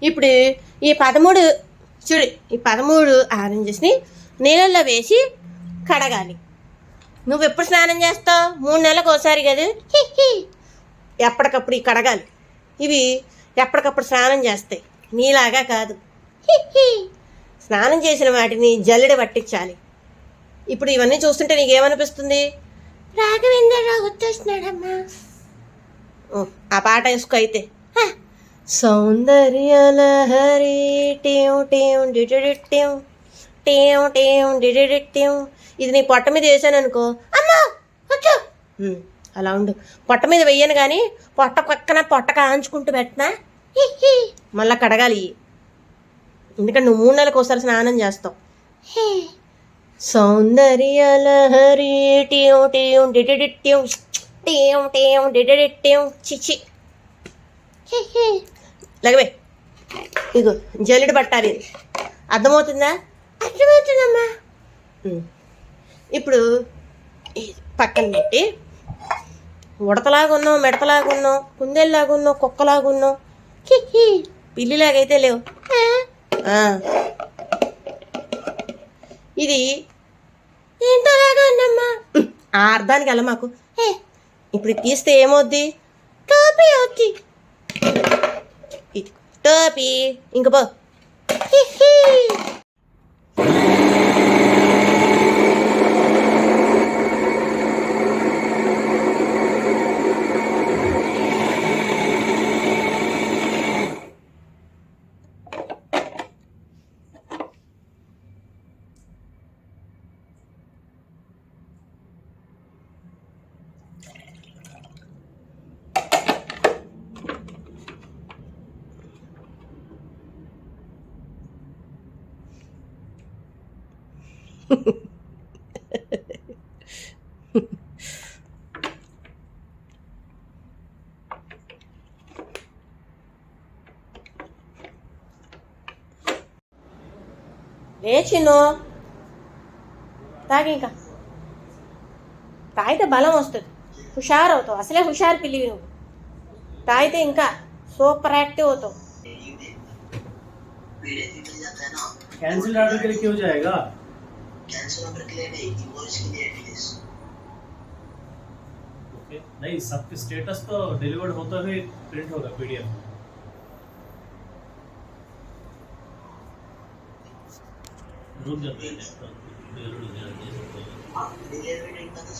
ఇప్పుడు ఈ 13 చూడు, ఈ 13 ఆరెంజెస్ని నీళ్ళల్లో వేసి కడగాలి. నువ్వు ఎప్పుడు స్నానం చేస్తావు? 3 నెలలకు ఒకసారి కదా. ఎప్పటికప్పుడు కడగాలి. ఇవి ఎప్పటికప్పుడు స్నానం చేస్తాయి, నీలాగా కాదు. స్నానం చేసిన వాటిని జల్లెడ పట్టించాలి. ఇప్పుడు ఇవన్నీ చూస్తుంటే నీకేమనిపిస్తుంది? రాఘవేంద్రరావు గుర్తొస్తున్నాడమ్మా. ఆ పాట వేసుకో అయితే. సౌందర్యలహరి టేవ్ టేవ్ డిడిడిట్టేవ్ టేవ్ టేవ్ డిడిడిట్టేవ్. ఇది నీ పొట్ట మీద వేసాను అనుకో, అమ్మా వచ్చో అలా ఉండు. పొట్ట మీద వెయ్యను కానీ పొట్ట పక్కన పొట్ట కాంచుకుంటూ పెట్టినా మళ్ళా కడగాలి. ఎందుకంటే నువ్వు 3 నెలలకు ఒకసారి స్నానం చేస్తావు. సౌందర్యలహరి టేవ్ టేవ్ డిడిడిట్టేవ్ టేవ్ టేవ్ డిడిడిట్టేవ్. చిచి లగవే. ఇగో జల్లెడ పట్టాలి. ఇది అర్థమవుతుందా? అర్థమవుతుందమ్మా. ఇప్పుడు పక్కన పెట్టి ఉడతలాగున్నావు, మిడతలాగున్నావు, కుందేలాగున్నావు, కుక్కలాగున్నావు, పిల్లిలాగైతే లేవు. ఇది ఏంటోలాగా ఉందమ్మా. ఆ అర్థానికి వెళ్ళ మాకు. ఇప్పుడు తీస్తే ఏమవుద్ది? టోపీ అవుద్ది. ఇది టోపీ. ఇంక పో. లేచినో తాగి, ఇంకా తాగితే బలం వస్తుంది, హుషారు అవుతావు. అసలే హుషారు పిల్లివి నువ్వు. తాగితే ఇంకా సూపర్ యాక్టివ్ అవుతావు. कैंसिल ऑर्डर के लिए क्यों जाएगा? कैंसिल ऑर्डर के लिए नहीं, इनवॉइस के लिए प्लीज. ओके, नहीं सबके स्टेटस तो डिलीवर्ड होता हुए प्रिंट होगा पीडीएफ. रुक जाते हैं. आप डिलीवरी नहीं करना